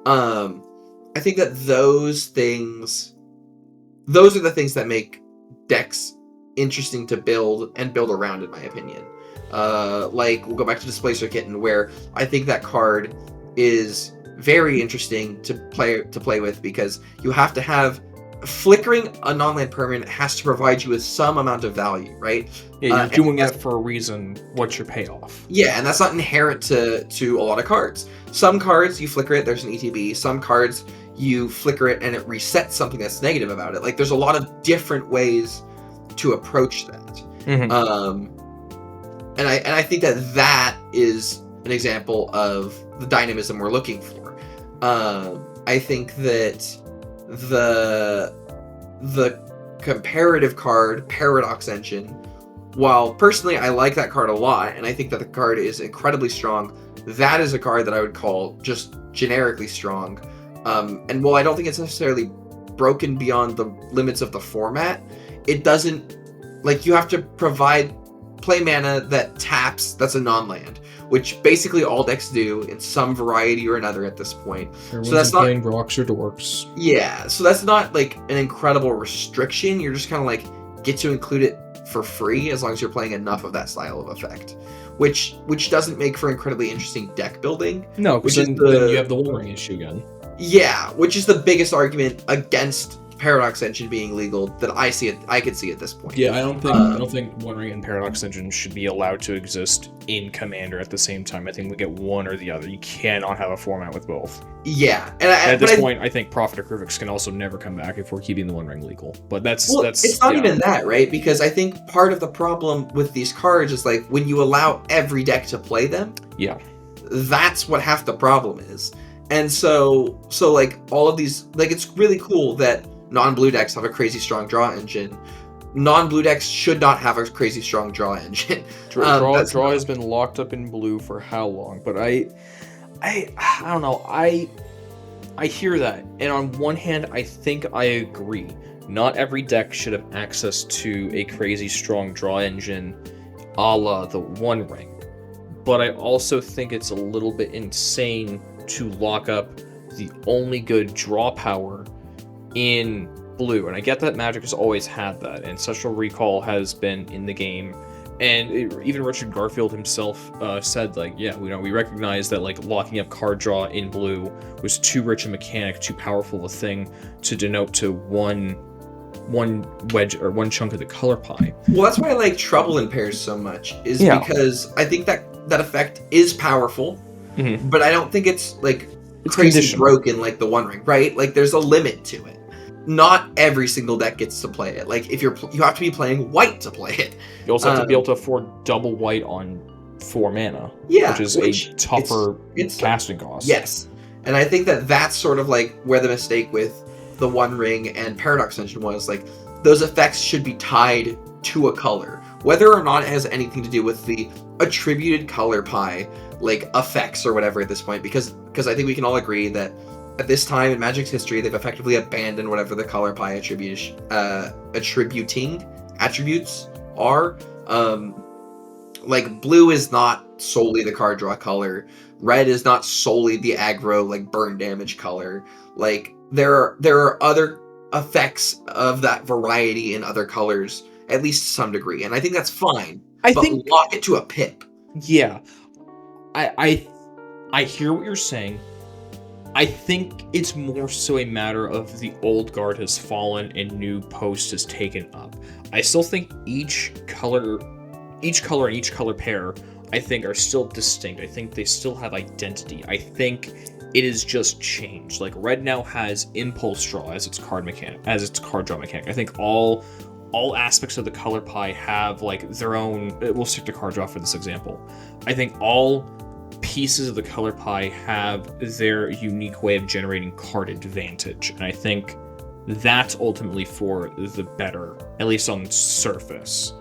I think that those are the things that make decks interesting to build around, in my opinion. Like, we'll go back to Displacer Kitten, where I think that card is very interesting to play with, because you have to have flickering a non-land permanent has to provide you with some amount of value, right? Yeah, you're doing it for a reason. What's your payoff? Yeah, and that's not inherent to a lot of cards. Some cards, you flicker it, there's an ETB. Some cards, you flicker it and it resets something that's negative about it. Like, there's a lot of different ways to approach that. Mm-hmm. And I think that is an example of the dynamism we're looking for. I think that the comparative card, Paradox Engine, while personally I like that card a lot, and I think that the card is incredibly strong, that is a card that I would call just generically strong. And while I don't think it's necessarily broken beyond the limits of the format, it doesn't, like, you have to play mana that taps, that's a non-land, which basically all decks do in some variety or another at this point. Everyone's So that's not playing rocks or dorks. Yeah, so that's not like an incredible restriction. You're just kind of like get to include it for free as long as you're playing enough of that style of effect, which doesn't make for incredibly interesting deck building. No, because then you have the One Ring issue again. Yeah, which is the biggest argument against Paradox Engine being legal that I could see at this point. Yeah, I don't think One Ring and Paradox Engine should be allowed to exist in Commander at the same time. I think we get one or the other. You cannot have a format with both. Yeah, and at this point, I think Corser Crew Fix can also never come back if we're keeping the One Ring legal. But that's it's not even that, right? Because I think part of the problem with these cards is like when you allow every deck to play them. Yeah, that's what half the problem is. And so like all of these, like, it's really cool that non-blue decks have a crazy strong draw engine. Non-blue decks should not have a crazy strong draw engine. Draw has been locked up in blue for how long? But I don't know. I hear that, and on one hand, I think I agree. Not every deck should have access to a crazy strong draw engine, a la the One Ring. But I also think it's a little bit insane to lock up the only good draw power in blue, and I get that Magic has always had that, and Ancestral Recall has been in the game, and even Richard Garfield himself said, like, yeah, we recognize that, like, locking up card draw in blue was too rich a mechanic, too powerful a thing to denote to one wedge or one chunk of the color pie. Well, that's why I like Trouble in Pairs so much, is because I think that effect is powerful, but I don't think it's like crazy broken like the One Ring, right? Like, there's a limit to it. Not every single deck gets to play it. Like, if you have to be playing white to play it. You also have to be able to afford double white on 4 mana, yeah, which is a tougher casting cost. Yes, and I think that that's sort of like where the mistake with the One Ring and Paradox Engine was. Like, those effects should be tied to a color, whether or not it has anything to do with the attributed color pie, like effects or whatever at this point, because I think we can all agree that at this time in Magic's history, they've effectively abandoned whatever the color pie attributing attributes are. Like, blue is not solely the card draw color. Red is not solely the aggro, like, burn damage color. Like, there are other effects of that variety in other colors, at least to some degree, and I think that's fine. I but think lock it to a pip. Yeah, I hear what you're saying. I think it's more so a matter of the old guard has fallen and new post has taken up. I still think each color and each color pair, I think, are still distinct. I think they still have identity. I think it is just changed. Like, red now has impulse draw as its card draw mechanic. I think all aspects of the color pie have, like, their own. We'll stick to card draw for this example. I think all pieces of the color pie have their unique way of generating card advantage, and I think that's ultimately for the better, at least on surface.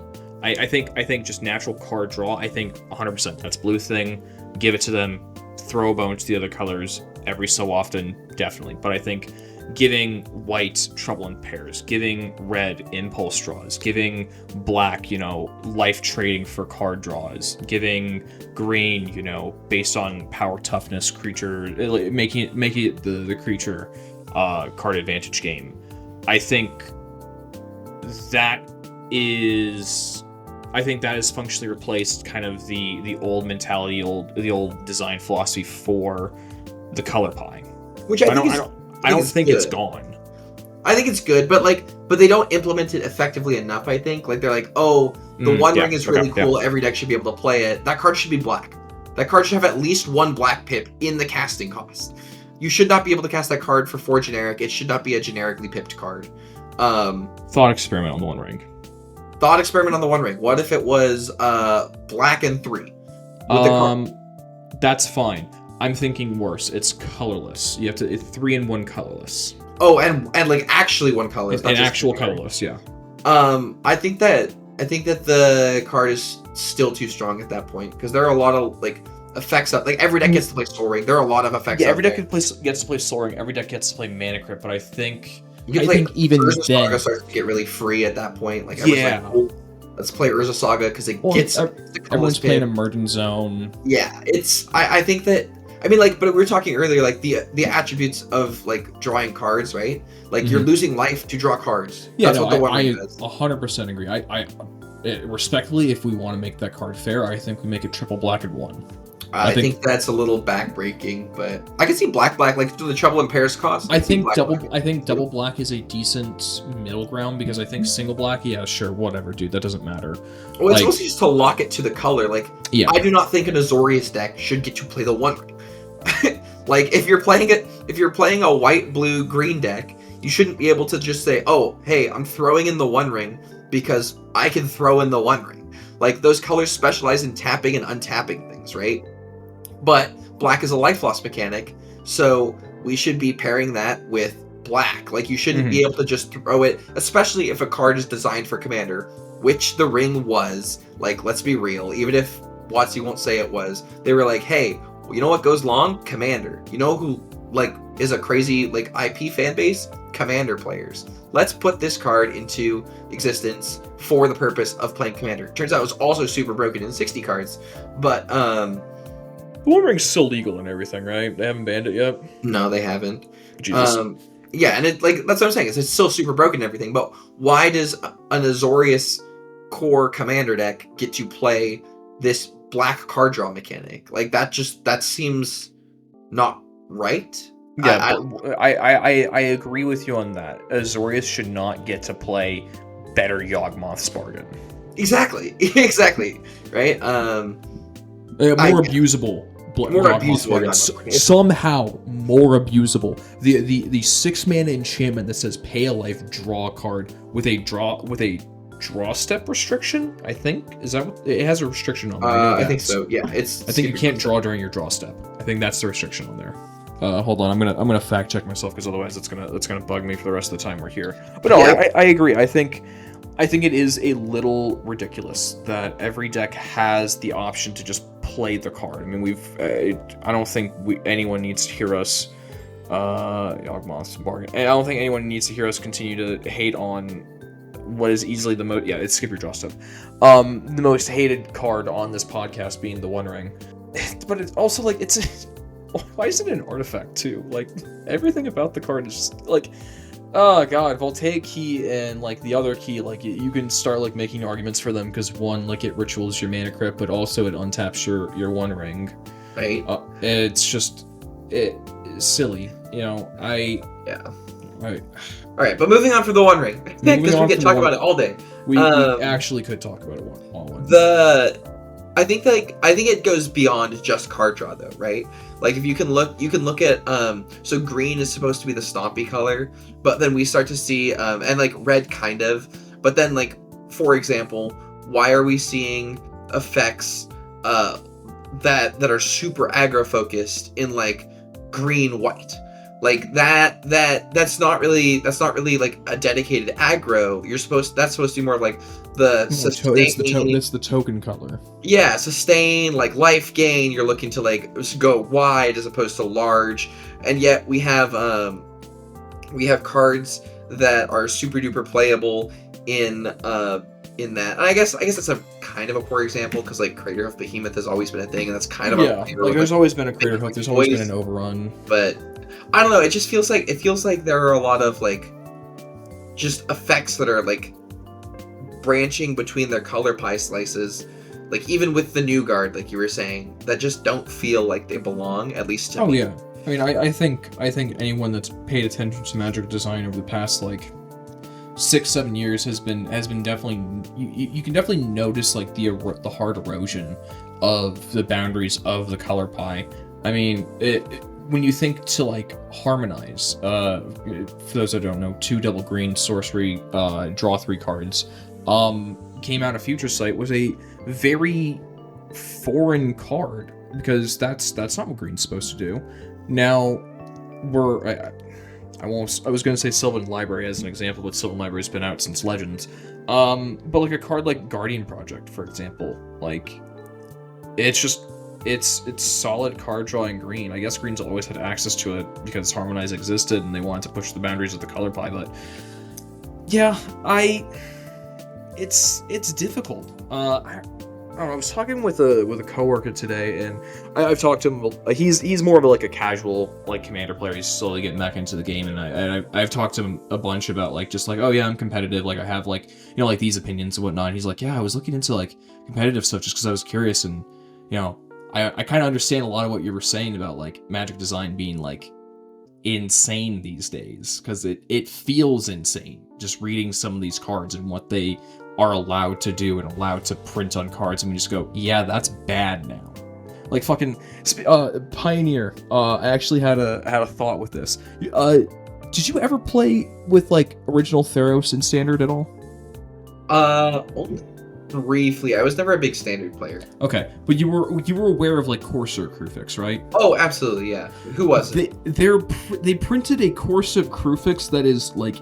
I think just natural card draw, I think 100% that's blue thing. Give it to them, throw a bone to the other colors every so often, definitely. But I think giving white Trouble in Pairs, giving red impulse draws, giving black, life trading for card draws, giving green, based on power, toughness, creature, making it the creature card advantage game. I think that is functionally replaced kind of the old mentality, the old design philosophy for the color pie. Which I don't think it's gone. I think it's good, but they don't implement it effectively enough, I think. Like, they're like, oh, the One Ring is really cool, every deck should be able to play it. That card should be black. That card should have at least one black pip in the casting cost. You should not be able to cast that card for 4 generic. It should not be a generically pipped card. Thought experiment on the One Ring. What if it was black and 3? That's fine. I'm thinking worse. It's colorless. You have to, it's 3-in-1 colorless. Oh, and like actually one color. An actual colorless, yeah. I think that the card is still too strong at that point because there are a lot of like effects up. Like every deck gets to play Soul Ring. There are a lot of effects. Yeah, every deck gets to play Soul Ring. Every deck gets to play Mana Crypt. But I think even Urza then Saga starts to get really free at that point. Like everyone's like, oh, let's play Urza Saga because it gets everyone's playing Emergent Zone. Yeah, it's I think that. I mean, like, but we were talking earlier, like the attributes of like drawing cards, right? Like you're losing life to draw cards. Yeah, that's what the One Ring does. 100% agree. I respectfully, if we want to make that card fair, I think we make it triple black and 1. I think that's a little backbreaking, but I can see black like do the Trouble in Paris cost. I think double black is a decent middle ground because I think single black, yeah, sure, whatever, dude, that doesn't matter. Well, it's mostly just to lock it to the color. Like, yeah. I do not think an Azorius deck should get to play the One Ring. Like if you're playing a white, blue, green deck, you shouldn't be able to just say, "Oh, hey, I'm throwing in the One Ring because I can throw in the One Ring." Like those colors specialize in tapping and untapping things, right? But black is a life loss mechanic, so we should be pairing that with black. Like you shouldn't be able to just throw it, especially if a card is designed for commander, which the Ring was. Like, let's be real, even if WotC won't say it was, they were like, hey, you know what goes long? Commander. You know who like is a crazy like IP fan base? Commander players. Let's put this card into existence for the purpose of playing Commander. Turns out it was also super broken in 60 cards, but the One Ring's still legal and everything, right? They haven't banned it yet. No, they haven't. Jesus. Yeah, and it like that's what I'm saying. It's still super broken and everything. But why does an Azorius core Commander deck get to play this black card draw mechanic? Like that seems not right. Yeah, I agree with you on that. Azorius should not get to play better Yawgmoth's Bargain. Exactly, right? More abusable. Somehow more abusable. The 6-mana enchantment that says pay a life, draw a card with a draw step restriction. I think is that what it has a restriction on there. I think so. Yeah, I think you can't draw during your draw step. I think that's the restriction on there. Hold on, I'm gonna fact check myself because otherwise it's gonna bug me for the rest of the time we're here. But no, yeah. I agree. I think it is a little ridiculous that every deck has the option to just play the card. I mean, I don't think anyone needs to hear us. Yawgmoth's Bargain. And I don't think anyone needs to hear us continue to hate on what is easily the most. Yeah, it's skip your draw step. The most hated card on this podcast being the One Ring. But it's also like why is it an artifact too? Like everything about the card is just like, oh god, Voltaic Key and like the other key, like you can start like making arguments for them because one, like it rituals your Mana Crypt, but also it untaps your One Ring. Right. It's just silly, you know. Right. All right, but moving on for the One Ring because we could talk about it all day. We actually could talk about it all. I think it goes beyond just card draw though, right? Like if you can look at so green is supposed to be the stompy color, but then we start to see and like red kind of, but then like for example, why are we seeing effects that are super aggro focused in like green white? Like that's not really like a dedicated aggro. That's supposed to be more of like the sustain. It's the token color. Yeah, sustain, like life gain. You're looking to like go wide as opposed to large, and yet we have cards that are super duper playable in that. And I guess that's a kind of a poor example because like Crater Hoof Behemoth has always been a thing, and that's kind of like there's always been a Crater Hoof. There's always been an overrun, but I don't know. It just feels like there are a lot of like just effects that are like branching between their color pie slices, like even with the new guard, like you were saying, that just don't feel like they belong, at least to me. Yeah. I mean, I think anyone that's paid attention to Magic design over the past like 6-7 years has been definitely you can definitely notice like the hard erosion of the boundaries of the color pie. I mean, when you think to like harmonize, for those that don't know, 2 double green sorcery, draw 3 cards, came out of Future Sight was a very foreign card because that's not what green's supposed to do. Now, I was gonna say Sylvan Library as an example, but Sylvan Library's been out since Legends. But like a card like Guardian Project, for example, like it's solid card drawing green. I guess green's always had access to it because Harmonize existed and they wanted to push the boundaries of the color pie, but yeah, it's difficult. I don't know, I was talking with a coworker today, and I've talked to him. He's more of like a casual like Commander player. He's slowly getting back into the game, and I've talked to him a bunch about like just like, oh yeah, I'm competitive. Like I have like, you know, like these opinions and whatnot. And he's like, yeah, I was looking into like competitive stuff just because I was curious, and you know, I kind of understand a lot of what you were saying about like Magic design being like insane these days, because it feels insane just reading some of these cards and what they are allowed to do and allowed to print on cards, and we just go, yeah, that's bad now. Like fucking Pioneer. I actually had a thought with this. Did you ever play with like original Theros in Standard at all? Only briefly. I was never a big Standard player. Okay, but you were aware of like Corser Crew Fix, right? Oh, absolutely, yeah. Who was it? They printed a Corser Crew Fix that is like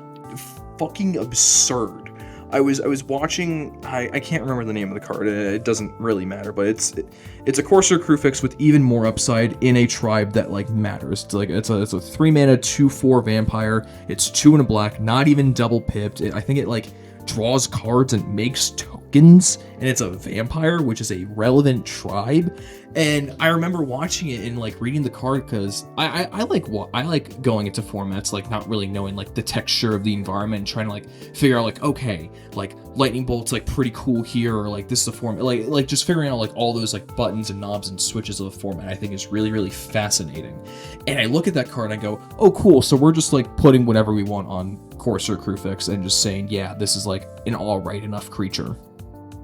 fucking absurd. I was watching. I can't remember the name of the card. It doesn't really matter, but it's a Corser Crew Fix with even more upside in a tribe that like matters. It's a 3 mana 2/4 vampire. It's 2 and a black, not even double pipped. I think it like draws cards and makes tokens, and it's a vampire, which is a relevant tribe. And I remember watching it and like reading the card because I like going into formats like not really knowing like the texture of the environment and trying to like figure out like, okay, like lightning bolt's like pretty cool here, or like this is a format, like just figuring out like all those like buttons and knobs and switches of the format I think is really, really fascinating. And I look at that card and I go, oh cool, so we're just like putting whatever we want on Corser Crew Fix and just saying, yeah, this is like an all right enough creature.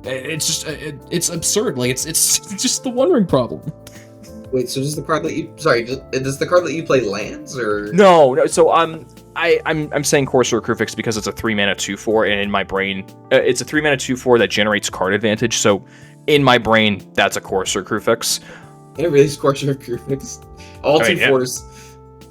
It's just it's absurd. Like it's just the wondering problem. Wait, so does the card let you? Sorry, does the card let you play lands or? No. So I'm saying Corsair Crew Fix because it's a 3 mana 2/4, and in my brain, it's a 3 mana 2/4 that generates card advantage. So in my brain, that's a Corsair Crew Fix. It really is Corsair Crew Fix. All 2/4s.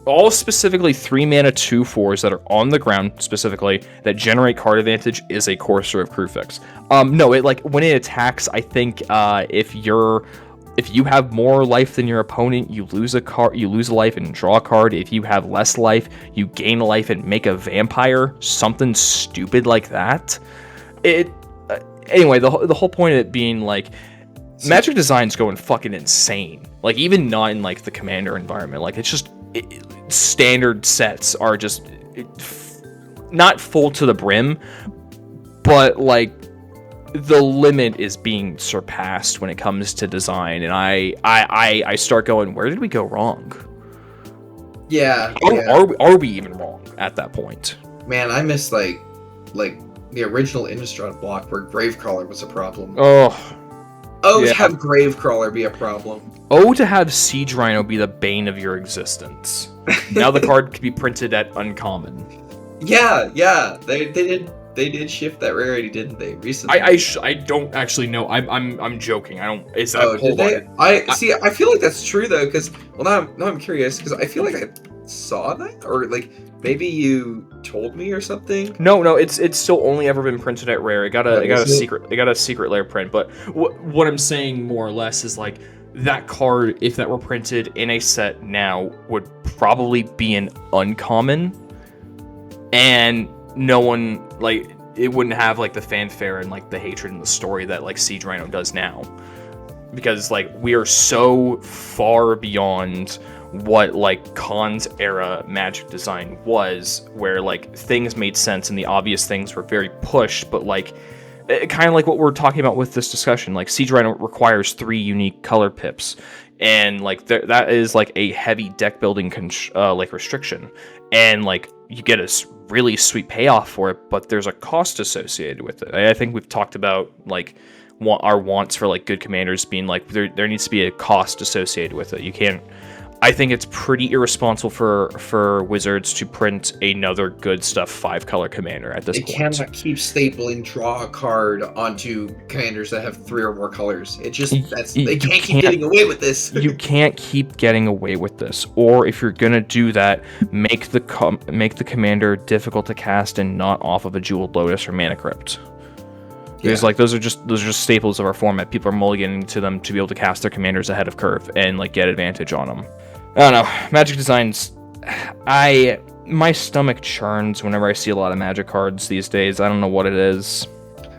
All specifically 3 mana 2/4s that are on the ground specifically that generate card advantage is a Corsair Crew Fix. No, it like when it attacks, I think if you have more life than your opponent, you lose a life and draw a card. If you have less life, you gain a life and make a vampire. Something stupid like that. Anyway, the whole point of it being like Magic design's going fucking insane. Like even not in like the Commander environment. Like it's just standard sets are just not full to the brim, but like the limit is being surpassed when it comes to design, and I start going, where did we go wrong? Yeah. Are we even wrong at that point? Man, I miss like the original Innistrad block where Gravecrawler was a problem. To have Gravecrawler be a problem. To have Siege Rhino be the bane of your existence. Now the card can be printed at uncommon. Yeah. They did shift that rarity, didn't they? Recently. I don't actually know. I'm joking. I don't. Is that? Did they? I feel like that's true though, because now I'm curious because I feel like I saw that, or like maybe you told me or something. No, it's still only ever been printed at rare. It got a secret layer print. But what I'm saying more or less is like that card, if that were printed in a set now, would probably be an uncommon, and no one like it wouldn't have like the fanfare and like the hatred and the story that like Siege Rhino does now, because like we are so far beyond what like Khan's era Magic design was, where like things made sense and the obvious things were very pushed, but like kind of like what we're talking about with this discussion, like Siege Rhino requires 3 unique color pips, and like that is like a heavy deck building like restriction, and like you get a really sweet payoff for it, but there's a cost associated with it. I think we've talked about like our wants for like good commanders being like there needs to be a cost associated with it. You can't I think it's pretty irresponsible for Wizards to print another good stuff 5-color commander at this They point. cannot keep stapling draw a card onto commanders that have 3 or more colors. It just they can't keep getting away with this. You can't keep getting away with this. Or if you're gonna do that, make the commander difficult to cast and not off of a Jeweled Lotus or Mana Crypt. Because like those are just staples of our format. People are mulliganing to them to be able to cast their commanders ahead of curve and like get advantage on them. I don't know. Magic Designs, my stomach churns whenever I see a lot of Magic cards these days. I don't know what it is.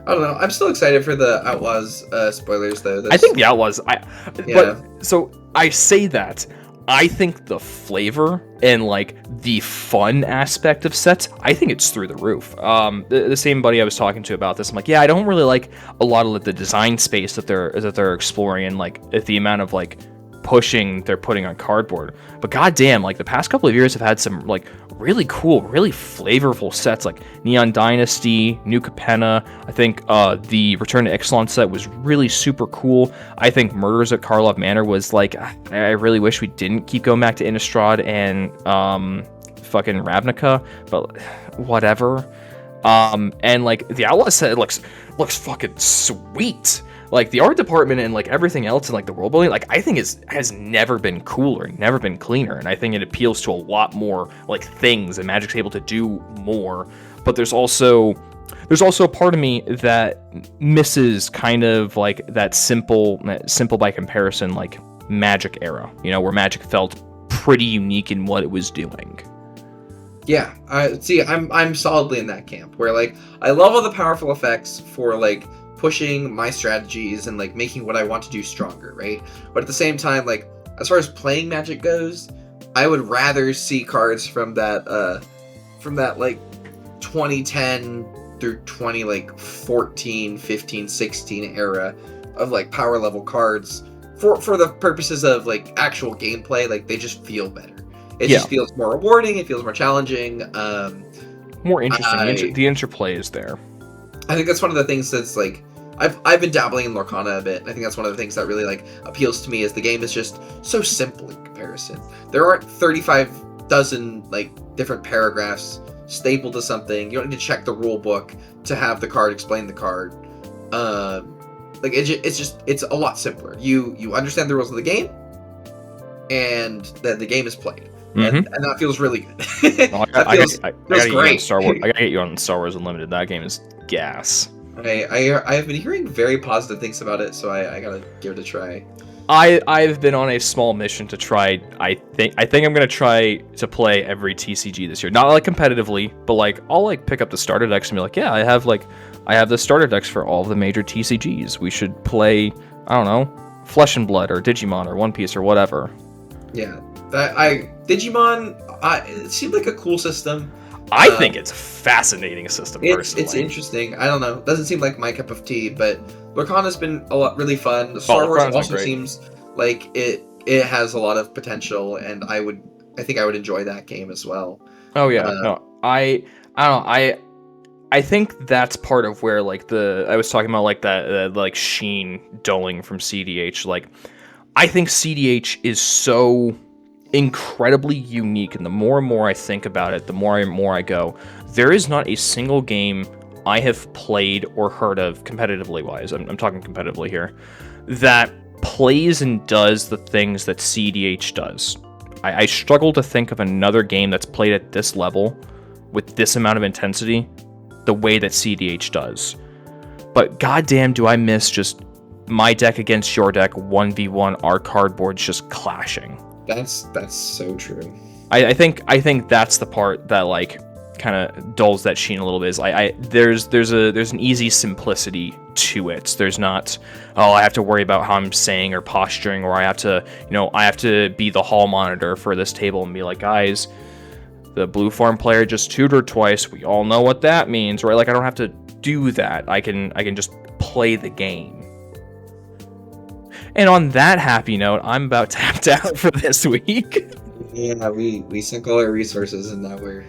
I don't know. I'm still excited for the Outlaws spoilers though. I think the Outlaws. But so I say that. I think the flavor and like the fun aspect of sets, I think it's through the roof. The same buddy I was talking to about this, I'm like, yeah, I don't really like a lot of the design space that they're exploring and like the amount of like pushing they're putting on cardboard. But goddamn, like the past couple of years have had some like really cool, really flavorful sets like Neon Dynasty, New Capenna. I think the Return to Ixalan set was really super cool. I think Murders at Karlov Manor was like, I really wish we didn't keep going back to Innistrad and fucking Ravnica, but whatever. And like the Outlaw set looks fucking sweet. Like the art department and like everything else and like the world building, like I think has never been cooler, never been cleaner, and I think it appeals to a lot more like things, and Magic's able to do more. But there's also a part of me that misses kind of like that simple by comparison like Magic era, where Magic felt pretty unique in what it was doing. Yeah, I'm solidly in that camp where like I love all the powerful effects for like pushing my strategies and like making what I want to do stronger, right? But at the same time, like as far as playing Magic goes, I would rather see cards from that like 2010 through 2014, 15, 16 era of like power level cards for the purposes of like actual gameplay. Like they just feel better. It just feels more rewarding. It feels more challenging. More interesting. The interplay is there. I think that's one of the things that's like I've been dabbling in Lorcana a bit. I think that's one of the things that really like appeals to me is the game is just so simple in comparison. There aren't 35 dozen like different paragraphs stapled to something. You don't need to check the rule book to have the card explain the card. Like it's a lot simpler. You understand the rules of the game, and then the game is played. Mm-hmm. And that feels really good. I gotta get you on Star Wars Unlimited. That game is gas. I have been hearing very positive things about it, so I gotta give it a try. I've been on a small mission to try. I think I'm gonna try to play every TCG this year. Not like competitively, but like I'll like pick up the starter decks and be like, yeah, I have the starter decks for all of the major TCGs. We should play, I don't know, Flesh and Blood or Digimon or One Piece or whatever. Yeah, Digimon, it seemed like a cool system. I think it's a fascinating system, personally. It's interesting. I don't know. It doesn't seem like my cup of tea, but Lorcana's been really fun. Star Wars also seems like it has a lot of potential, and I think I would enjoy that game as well. Oh yeah, no, I don't know. I think that's part of where like I was talking about like that like sheen dulling from CDH. Like I think CDH is so incredibly unique, and the more and more I think about it, the more and more I go, there is not a single game I have played or heard of competitively wise, I'm talking competitively here, that plays and does the things that CDH does. I struggle to think of another game that's played at this level with this amount of intensity the way that CDH does. But goddamn, do I miss just my deck against your deck 1v1, our cardboards just clashing. That's so true. I think that's the part that like kind of dulls that sheen a little bit. Is there's an easy simplicity to it. There's not, I have to worry about how I'm saying or posturing, or I have to be the hall monitor for this table and be like, guys, the blue farm player just tutored twice. We all know what that means, right? Like I don't have to do that. I can just play the game. And on that happy note, I'm about tapped out for this week. Yeah, we sunk all our resources, and now we're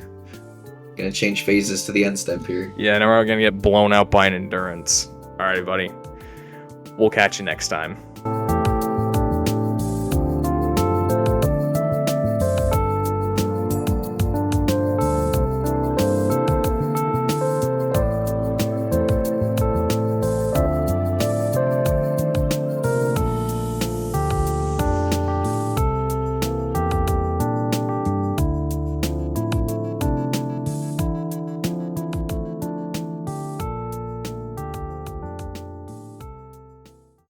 gonna change phases to the end step here. Yeah, now we're gonna get blown out by an endurance. Alrighty, buddy. We'll catch you next time.